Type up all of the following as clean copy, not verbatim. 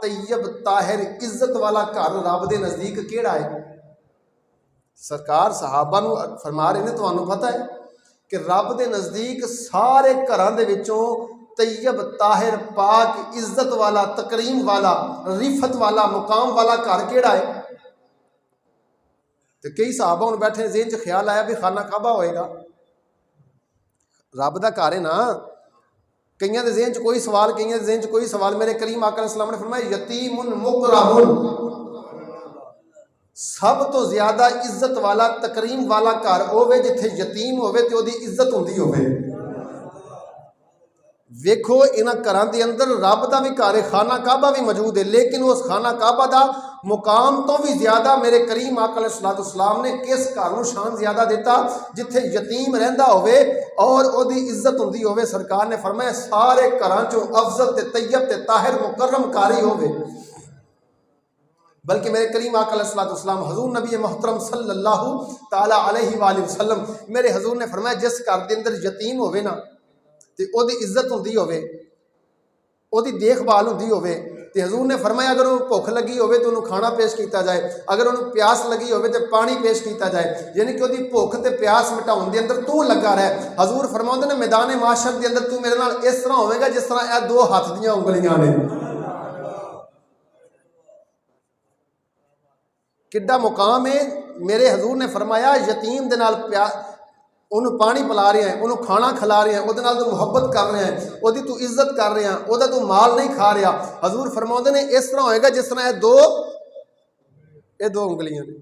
طیب طاہر عزت والا گھر رب دے نزدیک کیڑا ہے؟ سرکار صحابہ نو فرما رہے ہیں تمہیں پتہ ہے کہ رب دے نزدیک سارے گھراں دے وچوں طیب طاہر پاک عزت والا تکریم والا رفت والا مقام والا گھر کیڑا ہے؟ تو کئی صحابہ ہوں بیٹھے ذہن چ خیال آیا بھی خانہ کعبہ ہوئے گا، رب دا گھر ہے نا۔ کئیاں دے ذہن چ کوئی سوال، کئیاں دے ذہن چ کوئی سوال۔ میرے کریم آقا علیہ السلام نے فرمایا یتیم مکرم، سب تو زیادہ عزت والا تکریم والا گھر ہوے جتھے یتیم ہوے تے اودی عزت ہوندی ہوے۔ ویکھو انہاں گھراں دے اندر رب دا بھی گھر ہے، خانہ کعبہ بھی موجود ہے، لیکن اس خانہ کعبہ دا مقام تو بھی زیادہ میرے کریم آقا علیہ السلام نے کس گھر نوں شان زیادہ دیتا جتھے یتیم رہندا ہوے اور اودی عزت ہوندی ہوے۔ سرکار نے فرمایا سارے گھراں چوں افضل تے طیب تے طاہر مکرم کاری ہوے۔ بلکہ میرے کریم آقا علیہ السلام حضور نبی محترم صلی اللہ تعالی علیہ وآلہ وسلم میرے حضور نے فرمایا جس گھر دے اندر یتیم ہوے نا تے او دی عزت ہوندی ہوے، او دی دیکھ بھال ہوندی ہوے، تے حضور نے فرمایا اگر انہوں بھوک لگی ہوے تو انہوں کھانا پیش کیتا جائے، اگر انہوں پیاس لگی ہوے تے پانی پیش کیتا جائے، یعنی کہ او دی بھوک تے پیاس مٹاؤن دے اندر تو لگا رہے۔ حضور فرماؤندے نے میدان معاشر دے اندر تو میرے نال اس طرح ہوے گا جس طرح اے دو ہاتھ دیاں انگلیاں نے۔ کڈا مقام ہے۔ میرے حضور نے فرمایا یتیم دے نال انہوں پانی پلا رہے ہیں، انہوں کھانا کھلا رہے ہیں، وہ تو محبت کر رہے ہیں، وہ تو عزت کر رہے ہیں، وہ تو مال نہیں کھا رہا۔ حضور فرماؤندے نے اس طرح ہوئے گا جس طرح یہ دو انگلیاں نے۔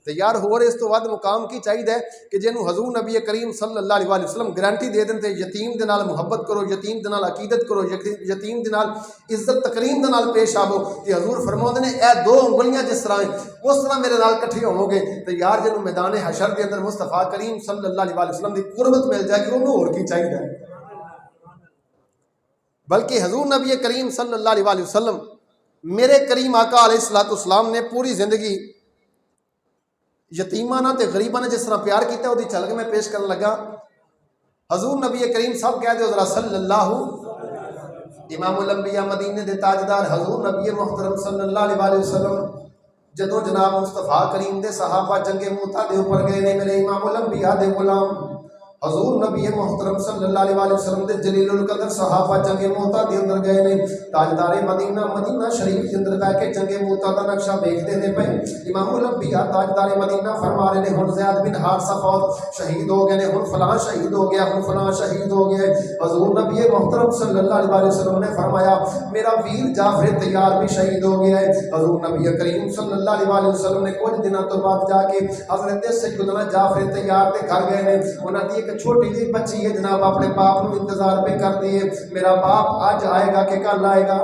تو یار ہور اس تو ود مقام کی چاہیے کہ جنہوں حضور نبی کریم صلی اللہ علیہ وسلم گارنٹی دے دیں تے یتیم دے نال محبت کرو، یتیم دے نال عقیدت کرو، یتیم دے نال عزت تکریم دے نال پیش آو۔ کہ حضور فرماؤندے نے اے دو انگلیاں جس طرح ہیں اس طرح میرے نال کٹھے ہوو گے تو یار جنہوں میدان حشر دے اندر مصطفیٰ کریم صلی اللہ علیہ وسلم دی قربت مل جائے گی، انہوں اور کی چاہیے۔ بلکہ حضور نبی کریم صلی اللہ علیہ وسلم میرے کریم آقا علیہ السلام نے پوری زندگی یتیمانہ تے غریبانہ جس طرح پیار کیتا ہے وہ دی چل کے میں پیش کرنے لگا۔ حضور نبی کریم صاحب کہہ دے ذرا صلی اللہ، امام الانبیاء مدینے دے تاجدار حضور نبی محترم صلی اللہ علیہ وسلم جدوں جناب مصطفیٰ کریم دے صحابہ جنگ موتا دے اوپر گئے نے، میرے امام الانبیاء دے غلام حضور نبی محترم صلی اللہ علیہ وسلم دے جلیل القدر صحابہ جنگ موتا دے اندر گئے نے، تاجدار مدینہ شریف کے اندر بیٹھ کے جنگ موتا دا نقشہ دیکھتے تھے پے۔ امام الانبیاء تاجدار مدینہ فرما رہے ہیں ہن زید بن حارثہ فوت شہید ہو گئے نے، ہن فلاں شہید ہو گیا، ہن فلاں شہید ہو گیا۔ حضور نبی محترم صلی اللہ علیہ وسلم نے فرمایا میرا ویر جعفر تیار بھی شہید ہو گیا ہے۔ حضور نبی کریم صلی اللہ علیہ وسلم نے کچھ دنوں تو بعد جا کے حضرت سیدنا جعفر تیار دے گھر گئے نے، انہاں دی چھوٹی جی بچی ہے جناب اپنے باپ نو انتظار پہ کر دیے میرا باپ آج آئے گا کہ کل آئے گا،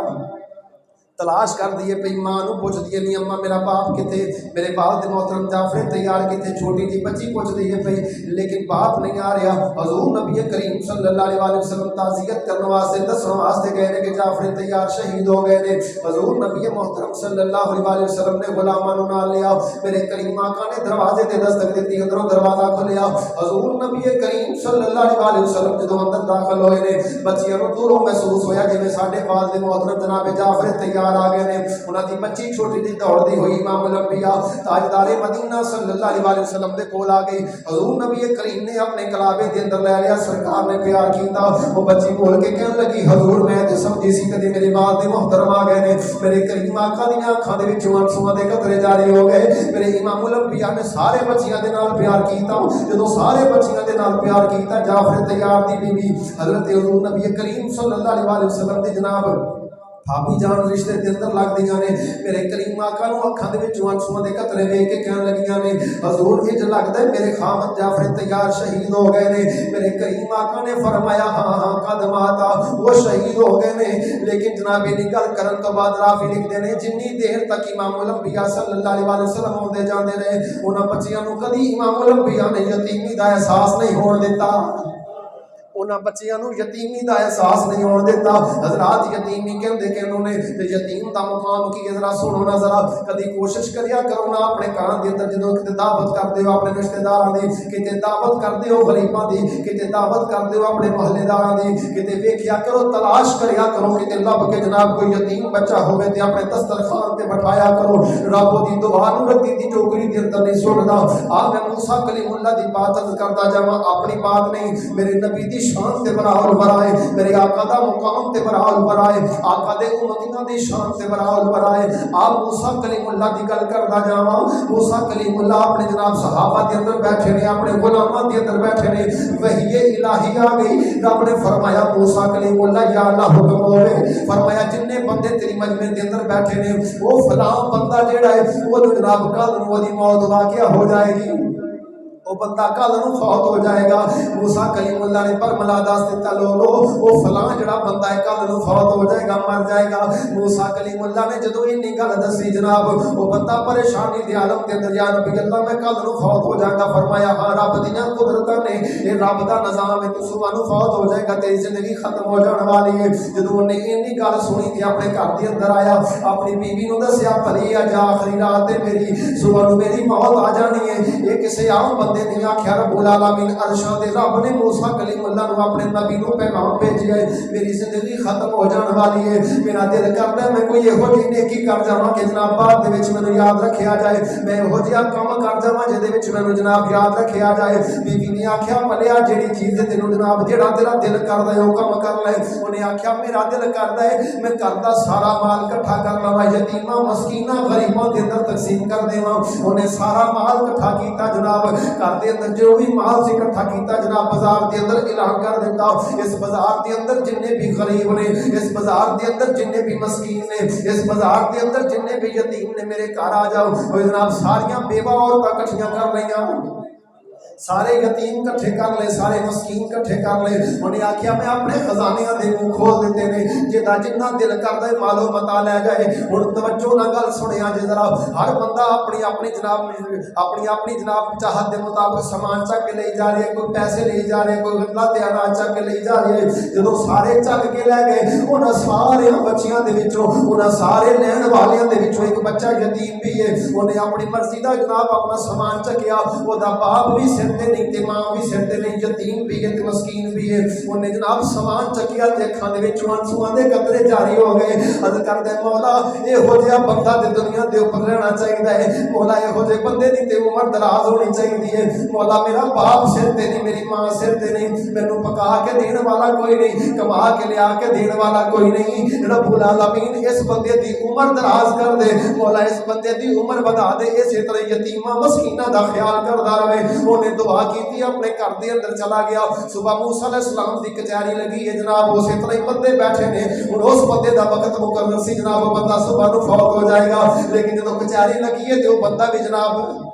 تلاش کر دیے پہ ماں نو پوچھ دیے نہیں اماں میرا باپ کتے، میرے باپ دے محترم جعفر تیار کتے، چھوٹی جی بچی پوچھ دیے پہ لیکن باپ نہیں آ رہا۔ حضور نبی کریم صلی اللہ علیہ وسلم تعزیت کرنے واسطے دسن واسطے گئے نے کہ جعفر تیار شہید ہو گئے نے۔ حضور نبی محترم صلی اللہ علیہ وسلم نے غلاماں نو نال لیا، میرے کریم آقا نے دروازے تے دستک دیتی، اندروں دروازہ کھلیا۔ حضور نبی کریم صلی اللہ علیہ وسلم جدوں اندر داخل ہوئے نے بچیاں نو دوروں محسوس ہویا جویں ساڈے پاس دے محترم جناب جعفر تیار آ گئے نے، انہاں دی بچی چھوٹی جی دوڑدی ہوئی امام الانبیاء تاجدار مدینہ صلی اللہ علیہ وسلم دے کول آ گئی۔ حضور نبی کریم نے اپنے کلابے دے اندر لے لیا، سرکار نے پیار کیتا، وہ بچی بول کے کہنے لگی حضور میں تے سمجھی سی کدی میرے والد محترم آ گئے نے، میرے کریم آقا دی آنکھاں دے وچوں آنسواں دے قطرے جاری ہو گئے۔ میرے امام الانبیاء نے سارے بچیاں دے نال پیار کیتا، جدوں سارے بچیاں دے نال پیار کیتا جعفر تیار دی بی بی حضرت حضور نبی کریم صلی اللہ علیہ وسلم دی جناب بھابی جان رشتے دے اندر لگ دیاں نے، میرے کریم آقا نو اکھاں دے وچوں آنسواں دے قطرے ویکھ کے کہن لگیاں نے حضور انج لگدا ہے میرے خامد جعفر تیار شہید ہو گئے نے۔ میرے کریم آقا نے فرمایا ہاں قد ماتا، وہ شہید ہو گئے نے، لیکن جناب یہ گل کرن تو بعد رافی لکھدے نے جنی دیر تک امام الانبیاء صلی اللہ علیہ وسلم ہوندے جاندے رہے انہاں بچیاں نو کدی امام الانبیاء نے یتیمی دا احساس نہیں ہون دتا، انہاں بچیاں نو یتیمی دا احساس نہیں ہون دیتا. حضرات یتیمی کہندے کہ انہوں نے تے یتیم دا مقام کی ذرا سنو نا ذرا کدی کوشش کریا کرو نا اپنے گھر دے اندر جدوں کتے دعوت کردے ہو اپنے رشتہ داراں دی کتے دعوت کردے ہو غریباں دی کتے دعوت کردے ہو اپنے محلے داراں دی کتے ویکھیا کرو تلاش کریا کرو کتے لب کے جناب کوئی یتیم بچہ ہوے تے اپنے دسترخوان تے بٹھایا کرو. رب دی دعا نو رتی دی چوکری دے اندر نہیں سندا. میں موسیٰ کلیم اللہ دی بات عرض کرتا جاواں اپنی بات نہیں میرے نبی دی شان تے برابر برائے میرے آقا دا مقام تے برابر برائے آقا دے امتیاں دی شان تے برابر برائے. آپ موسیٰ کلیم اللہ دی گل کرتا جاواں. موسیٰ کلیم اللہ اپنے جناب صحابہ دے اندر بیٹھے نے اپنے غلاماں دے اندر بیٹھے نے وحی الہی آ گئی. رب نے فرمایا موسیٰ کلیم اللہ یا اللہ حکم ہوے فرمایا جننے بندے تیری مجمع دے اندر بیٹھے نے وہ فلاں بندہ جیڑا ہے وہ جناب کل نو دی موت واقعہ ہو جائے گی وہ بندہ کل نو فوت ہو جائے گا. موسیٰ کلیم اللہ نے برملا دس دیتا لوگو وہ فلاں جڑا بندہ ہے کل نو فوت ہو جائے گا مر جائے گا. موسیٰ کلیم اللہ نے جدو انی گل دسی جناب وہ بندہ پریشانی دے عالم دے اندر یا نبی اللہ میں کل نو فوت ہو جائے گا. فرمایا ہاں رب دیاں قدرتاں نے یہ رب دا نظام ہے تو صبح نو فوت ہو جائے گا تیری زندگی ختم ہو جان والی ہے. جدو نے انی گل سنی تے اپنے گھر دے اندر آیا اپنی بیوی نو دسیا پلی اج آخری رات ہے میری صبح نو میری موت آ جانی ہے. یہ کسی عام بندے نہیں آخیا رب العالمین عرشاں دے رب نے موسیٰ کلیم اللہ نو اپنے نبی نو پیغام بھیجیا ہے میری زندگی ختم ہو جان والی ہے. میرا دل کردا ہے میں کوئی یہو جی نیکی کر جاواں کہ جناب بعد دے وچ مینوں یاد رکھیا جائے میں یہو جہا کام کر جاواں جے دے وچ مینوں جناب یاد رکھیا جائے. بیوی نے آخیا بھلیا جیڑی چیز تینوں جناب جیڑا تیرا دل کردا ہے وہ کام کر لے. انہیں آخیا میرا دل کردا ہے میں گھر دا سارا مال اکٹھا کر لواں یتیماں مسکیناں غریباں دے اندر تقسیم کر دیواں. انہیں سارا مال اکٹھا کیتا جناب گھر دے اندر جو بھی مال سے اکٹھا کیتا جناب بازار دے اندر اعلان کر دیتا اس بازار دے اندر جننے بھی غریب نے اس بازار دے اندر جننے بھی مسکین نے اس بازار دے اندر جننے بھی یتیم نے میرے گھر آ جاؤ. اور جناب ساریاں بیوہ عورتاں اکٹھیاں کر لیاں سارے یتیم کٹھے کر لے سارے مسکین کٹھے کر لے. انہیں آخیا میں اپنے خزانیاں دے منہ کھول دیتے نے جدا جنہ دل کردا ہے مالو متا لے جائے. ہن توجہ نہ گل سنیا جے ذرا ہر بندہ اپنی اپنی جناب اپنی جناب چاہت دے مطابق سامان چک کے لے جا رہے ہیں کوئی پیسے لے جا رہے ہیں کوئی غلہ تے اناج چک کے لے جا رہے ہیں. جدوں سارے چک کے لے گئے انہاں سارے بچیاں دے وچوں انہاں سارے لین والیاں دے وچوں ایک بچہ یتیم بھی ہے. انہیں اپنی مرضی دا جناب اپنا سامان چکیا او دا باپ بھی سر تے نہیں تے ماں بھی سر تے نہیں یتیم بھی ہے تے مسکین بھی ہے. انہیں جناب سامان چکیا تے اکھاں دے وچوں آنسواں دے قطرے جاری ہو گئے. عرض کردے مولا یہو جہا بندہ تے دنیا دے اوپر رہنا چاہیے ہے مولا یہو جہے بندے دی تے عمر دراز ہونی چاہیے ہے. مولا میرا باپ سر تے نہیں میری ماں سر تے نہیں مینوں پکا کے دین والا کوئی نہیں کما کے لیا کے دین والا کوئی نہیں. رب العالمین اس بندے دی عمر دراز کر دے مولا اس بندے دی عمر بڑھا دے اسی طرح یتیماں مسکیناں دا خیال کردا رہے. انہیں دعا کی اپنے گھر دے اندر چلا گیا. صبح موسیٰ علیہ السلام دی کچہری لگی ہے جناب اسی طرح بندے بیٹھے نے ہن اس بندے دا وقت مقرر سی جناب بندہ صبح نو فوت ہو جائے گا لیکن جدوں کچہری لگی ہے تے وہ بندہ بھی جناب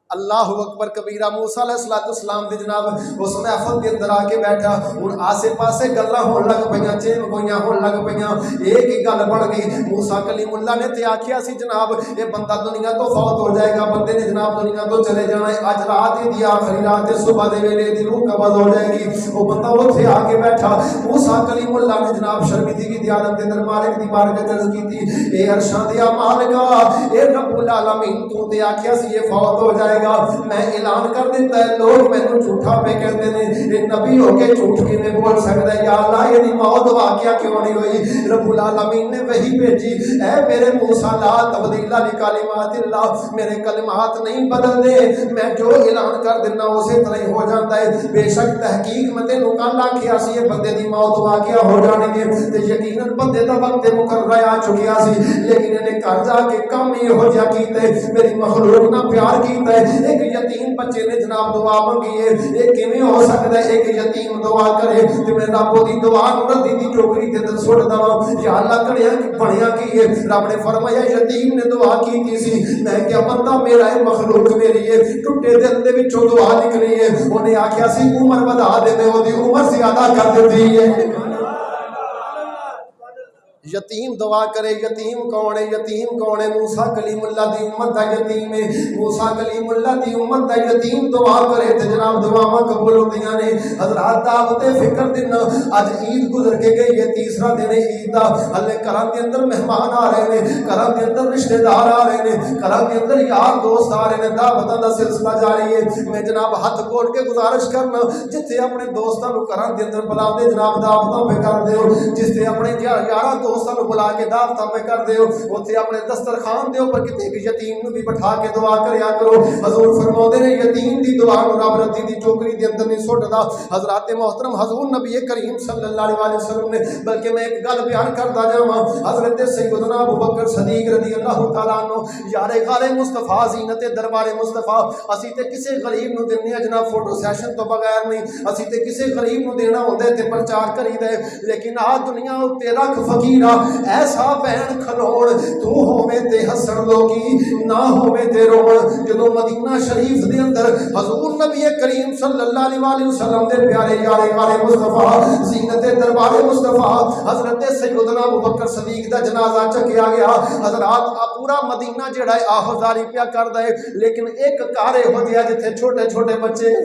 اللہ اکبر کبیرہ موسیٰ علیہ السلام دے جناب اس محفل کے اندر آ کے بیٹھا. ہن آسے پاسے گلاں ہون لگ پیاں چیم گوئیاں ہون لگ پیاں. ایک ہی گل بڑھ گئی موسیٰ کلیم اللہ نے تے آکھیا سی جناب یہ بندہ دنیا تو فوت ہو جائے گا بندے نے جناب دنیا تو چلے جانا ہے اج رات دی آخری رات ہے صبح دے ویلے دی روح قبض ہو جائے گی. وہ بندہ اوتھے آ کے بیٹھا. موسیٰ کلیم اللہ نے جناب شرمندگی دی عالم دے اندر مالک دی بارگاہ عرض کیتی اے عرشاں دیا مالکا اے رب العالمین تو تے آکھیا سی یہ فوت ہو جائے گا میں اعلان کر دیتا ہے لوگ مینوں جھوٹا پہ کہتے ہیں یہ نبی ہو کے جھوٹ کیویں بول سکتا ہے یا اللہ یہ دی موت واقعہ کیوں نہیں ہوئی. رب العالمین نے وہی بھیجی اے میرے موسیٰ لا تبدیل لکلمات اللہ میرے کلمات نہیں بدل دے میں جو اعلان کر دینا اسی طرح ہو جاتا ہے. بے شک تحقیق میں تینوں کل آکھیا سی یہ بندے دی موت واقعہ ہو جانی ہے تے یقیناً بندے دا وقت مقرر آ چکیا سی لیکن انہیں گھر جا کے کم ہی ہو جا کیتا ہے میری مخلوق نہ پیار کیتا ہے. ایک یتیم بچے نے جناب دعا منگی ہے یہ کیویں ہو سکتا ہے ایک یتیم دعا کرے تے میں رب دی دعا نوں ردی دی ٹوکری دے اندر سٹ دواں یا اللہ کڑیا بنیا کی ہے. رب نے فرمایا یتیم نے دعا کی سی میں کیا بندہ میرا ہے مخلوق میری ہے ٹوٹے دل دے وچوں دعا نکلی ہے. انہیں آکھیا سی عمر بڑھا دے تے اودی عمر زیادہ کر دتی ہے. یتیم دعا کرے. یتیم کون ہے؟ یتیم کون ہے؟ موسیٰ کلیم اللہ دی امت دا یتیم ہے. موسیٰ کلیم اللہ دی امت دا یتیم دعا کرے تے جناب دعاواں قبول ہوندیاں نے. حضرات دعوت فکر دن اج عید گزر کے گئی ہے، تیسرا دن ہے عید دا. ہلے گھراں دے اندر مہمان آ رہے نے، گھراں دے اندر رشتہ دار آ رہے نے، گھراں دے اندر یار دوست آ رہے نے. دعوتاں دا سلسلہ جاری ہے. میں جناب ہاتھ کھول کے گزارش کرنا جتھے اپنے دوستاں نو گھراں دے اندر بلا دے جناب دعوتاں پہ کر دیو. جتھے اپنے یاراں دوستاں نو بلا کے دعوتاں پہ کر دیو، اوتھے اپنے دسترخوان دے اوپر کتے ایک یتیم نو بھی بٹھا کے دعا کریا کرو. حضور فرماؤندے نے یتیم دی دعا نو رب ردی دی ٹوکری دے اندر نہیں سٹدا. حضرات محترم حضور نبی کریم صلی اللہ علیہ وسلم نے بلکہ میں ایک گل بیان کردا جاواں. حضرت سیدنا ابوبکر صدیق رضی اللہ تعالیٰ عنہ یار غار مصطفیٰ زینت دربار مصطفیٰ. اسی تے کسے غریب نو دینے جناب فوٹو سیشن تو بغیر نہیں. اسی تے کسے غریب نو دینا ہوندے تے پرچار کری دے. لیکن آ دنیا اُتے رکھ فقیرا ایسا بہن کھلوڑ تو ہووے تے ہسن لوگی نہ ہووے تے روڑ. جدوں مدینہ شریف دے اندر حضور نبی کریم صلی اللہ علیہ وسلم دے پیارے یار غار مصطفیٰ زینت دربار مصطفیٰ حضرت سیدنا ابوبکر صدیق دا جنازہ چکیا گیا. حضرات پورا مدینہ جڑا ہے آہوزاری پیا کر دے. لیکن ایک گھر ہو جیا جتھے چھوٹے چھوٹے بچے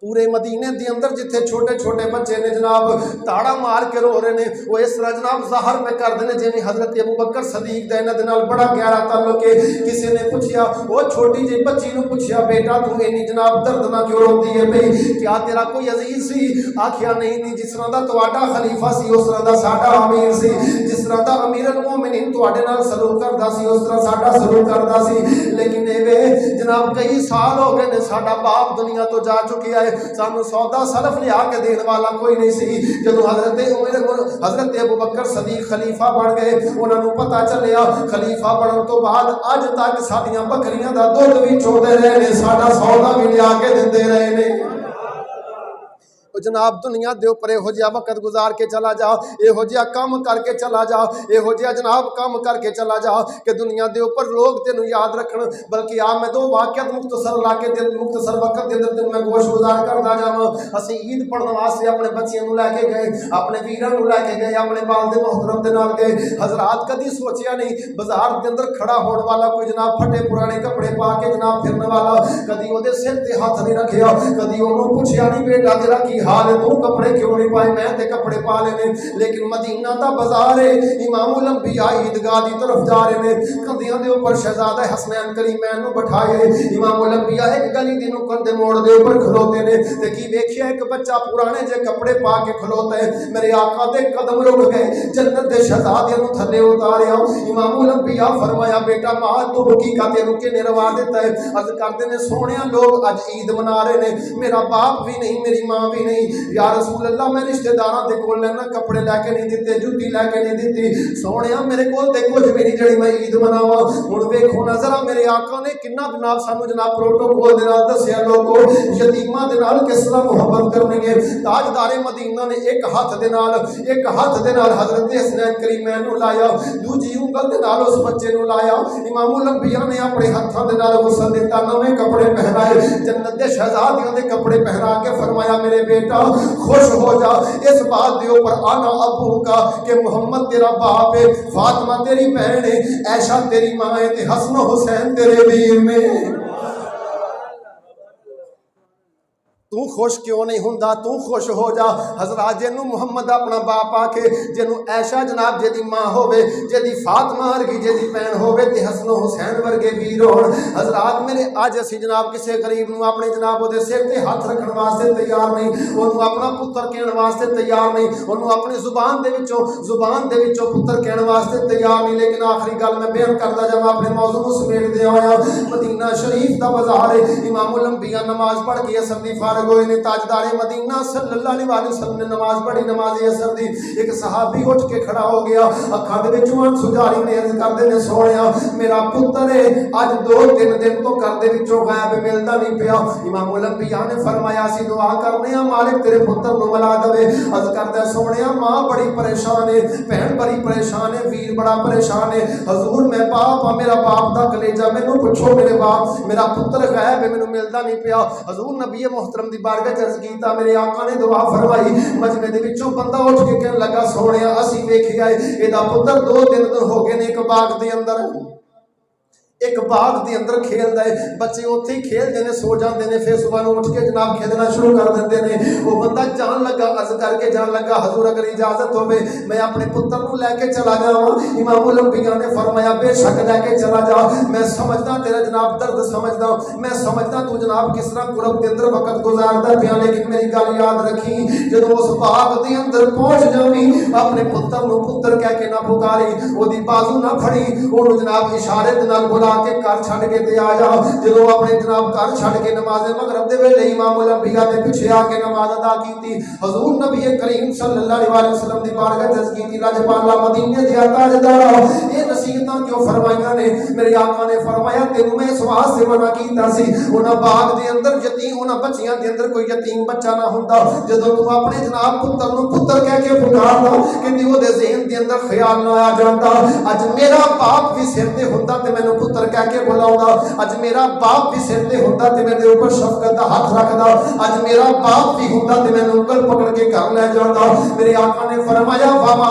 پورے مدینے دی اندر جتھے چھوٹے چھوٹے بچے نے جناب تاڑا مار کے رو رہے نے. وہ اس طرح جناب ظاہر میں کر دینے جیویں حضرت ابوبکر صدیق دا انہاں دے نال بڑا گہرا تعلق ہے. کسی نے پوچھیا وہ چھوٹی جی بچی نو پوچھیا بیٹا تو اینی جناب درد نہ کیوں روندی ہے بھئی کیا تیرا کوئی عزیز سی؟ آکھیا نہیں جس طرح دا تواڈا خلیفہ سی اس طرح دا ساڈا امیر سی. جس طرح دا امیر المومنین تواڈے نال سلوک کردا سی اس طرح ساڈا سلوک کردا سی. لیکن اے جناب کئی سال ہو گئے نے ساڈا باپ دنیا تو جا چکیا ہے، سانو سودا سلف لیا کے دین والا کوئی نہیں سی. جدو حضرت ابوبکر صدیق خلیفہ بن گئے انہوں نے پتا چلیا خلیفہ بنن تو بعد اج تک ساڈیاں بکریاں دا دودھ بھی چوندے رہے نے، ساڈا سودا بھی لیا کے دیندے رہے نے. جناب دنیا دے اوپر یہو جہا وقت گزار کے چلا جا، یہو جہا کام کر کے چلا جا، یہو جہا جناب کام کر کے چلا جا کہ دنیا دے اوپر لوگ تینوں یاد رکھن. بلکہ میں دو واقعات مختصر لا کے مختصر وقت دے اندر میں گوش گزار کردا جاواں. اسی عید پڑھن واسطے اپنے بچیاں نوں لے کے گئے، اپنے ویراں نوں لے کے گئے، اپنے والد محترم دے نال گئے. حضرات کدی سوچیا نہیں بازار دے اندر کھڑا ہون والا کوئی جناب پھٹے پرانے کپڑے پا کے جناب پھرن والا کدی او دے سر تے ہاتھ نہیں رکھیا، کدی اونوں پوچھیا نہیں بیٹا تیرا کی حال ہے، تو کپڑے کیوں نہیں پائے؟ میں تے کپڑے پا لینے. لیکن مدینہ دا بازار ہے، امام الانبیاء عیدگاہ دی طرف جا رہے نے. کندیاں دے اوپر شہزادہ حسنین کریمین نو بٹھائے. امام الانبیاء ایک گلی دی نکڑ دے موڑ دے اوپر کھلوتے نے تے کی ویکھیا ایک بچہ پرانے جے کپڑے پا کے کھلوتا ہے. میرے آقا دے قدم رک گئے، جنت دے شہزادے نو تھلے اتاریا. امام الانبیاء فرمایا بیٹا ماں تو حقیقت رکے نے روا دیتا ہے. عرض کردے نے سونیا لوگ اج عید منا رہے نے، میرا باپ بھی نہیں میری ماں بھی نہیں. یا رسول اللہ میں رشتہ داراں دے کول لینا کپڑے لے کے نہیں دیتے، جُتی لے کے نہیں دیتی. سونیا میرے کول تے کچھ بھی نہیں جڑی میں عید مناواں. ہن ویکھو نا ذرا میرے آقا نے کنا جناب سانو جناب پروٹوکول دے نال دسیا لوگو یتیماں دے نال کس طرح محبت کرنی ہے. تاجدار مدینہ نے ایک ہاتھ دے نال حضرت حسنین کریمین نو لایا، دوجی انگل دے نال اس بچے نو لایا. امام الانبیاء نے اپنے ہاتھاں دے نال غسل دیتا، نویں کپڑے پہنائے، جنت دے شہزادیاں دے کپڑے پہنا کے فرمایا میرے بیٹا خوش ہو جا اس بات دے اوپر آنا ابو کا کہ محمد تیرا باپ ہے، فاطمہ تیری بہن ہے، عائشہ تیری ماں ہے، تے حسن و حسین تیرے ویر میں. تو خوش کیوں نہیں ہوندا؟ تو خوش ہو جا. حضرات جنوں محمد اپنا باپ آکھے، جنوں عائشہ جناب جدی ماں ہوے، جدی فاطمہ ورگی جدی بہن ہوے تے حسن و حسین ورگے ویر ہون. حضرات میرے اج اسی جناب کسے غریب نوں اپنے جناب دے سر تے ہاتھ رکھن واسطے تیار نہیں، اونوں اپنا پتر کہن واسطے تیار نہیں، اونوں اپنی زبان دے وچوں پتر کہن واسطے تیار نہیں. لیکن آخری گل میں بیان کردا جاواں اپنے موضوع نوں سمیٹ دے آیا. مدینہ شریف دا بازار ہے. امام الانبیاء نماز پڑھ کے اثر دی فارغ ہوئے نے. تاجدار مدینہ صلی اللہ علیہ وسلم نے نماز پڑھی، نماز اثر دی. ایک صحابی اٹھ کے کھڑا ہو گیا، اکھاں دے وچوں آنسو جاری نے عرض کردے نے سونیا میرا پتر ہے اج 2-3 دن تو گھر دے وچوں غائب ملدا نہیں پیا. امام الانبیاء نے فرمایا سی دعا کرنے ہاں مالک تیرے پتر نو ملا دے. عرض کردا سونیا ماں بڑی پریشان ہے، بہن بڑی پریشان ہے، ویر بڑا پریشان ہے. حضور میں باپ ہاں، میرا باپ دا کلیجہ، مینوں پوچھو میرے باپ میرا پتر غائب ہے، مینوں ملدا نہیں پیا. حضور نبی محترم دی بارگاہ چ عرض کیتا، میرے آقا نے دعا فرمائی، مجمع دے وچوں بندہ اٹھ کے کہن لگا سونیا اسی ویکھیا اے ایدا پتر 2 دن ہو گئے نے ایک باغ دے اندر ایک باغ دے اندر کھیلدا ہے، بچے اوتھے ہی کھیلدے نے سو جاندے نے، پھر صبح نوں اٹھ کے جناب کھیلنا شروع کر دیندے نے۔ وہ بندہ جان لگا عرض کر کے جان لگا حضور اگر اجازت ہوے میں اپنے پتر نوں لے کے چلا جاواں۔ امام الانبیاء نے فرمایا بے شک لے کے چلا جا، میں سمجھدا تیرا جناب درد سمجھدا، میں سمجھدا تو جناب کس طرح کرب دے اندر وقت گزاردا پیا، لیکن میری گل یاد رکھی جدوں اس باغ دے اندر پہنچ جاویں اپنے پتر نوں پتر کہہ کے نہ پکاری، اودی بازو نہ پھڑی، اونوں جناب اشارے دے نال بلا کے گھر چھڈ کے تے آ جا۔ جدوں اپنے جناب گھر چھڈ کے نماز مغرب دے ویلے امام الانبیاء دے پیچھے آ کے نماز ادا کیتی، حضور نبی کریم صلی اللہ علیہ وسلم دی بارگاہ چ کیتی، لاجپالا مدینے دے تاجدار یہ نصیحتاں کیوں فرمائیاں نے؟ میرے آقا نے فرمایا تینوں میں اس واسطے منع کیتا سی، انہاں باغ دے اندر یتیم انہاں بچیاں دے اندر کوئی یتیم بچہ نہ ہوندا، جدوں تو اپنے جناب پتر نوں پتر کہہ کے پکاردا کہ او دے ذہن دے اندر خیال نہ آ جاندا اج میرا باپ بھی سر تے ہوندا تے مینوں پتر کہہ کے بلاوندا، اج میرا باپ بھی سر تے ہوندا تے میرے اوپر شفقت دا ہاتھ رکھدا، اج میرا باپ بھی ہوندا تے مینوں انگل پکڑ کے گھر لے جاندا۔ میرے آقا نے فرمایا وما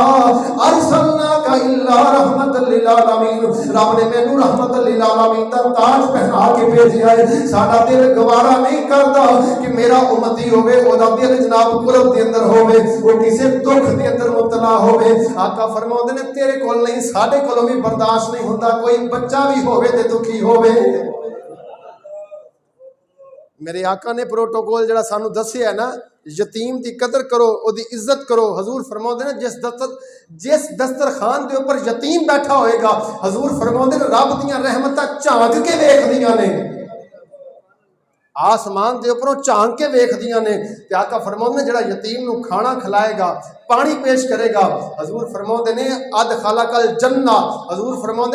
ارسلناک الا رحمت للعالمین، رب نے مینوں رحمت للعالمین دا تاج پہنا کے بھیجیا ہے۔ ساڈا دل گوارا نہیں کردا کہ میرا امتی ہوے او دا دل جناب قرب دے اندر ہوے، او کسے دکھ دے اندر مبتلا ہوے۔ آقا فرماؤندے نے تیرے کول نہیں ساڈے کولوں بھی برداشت نہیں ہوندا کوئی بچہ بھی ہوے تے دکھی ہوے۔ میرے آقا نے پروٹوکول جڑا سانو دسیا ہے نا، یتیم دی قدر کرو، او دی عزت کرو۔ حضور فرماؤندے نے جس دسترخوان دے اوپر یتیم بیٹھا ہوئے گا، حضور فرماؤندے نے رب دیاں رحمتاں جھانک کے ویکھدیاں نے، آسمان دے اوپروں جھانک کے ویکھدیاں نے۔ تے آقا فرماؤندے نے جڑا یتیم نو کھانا کھلائے گا، پانی پیش کرے گا، حضور فرماؤندے نے ادخلک الجنہ، حضور فرماؤندے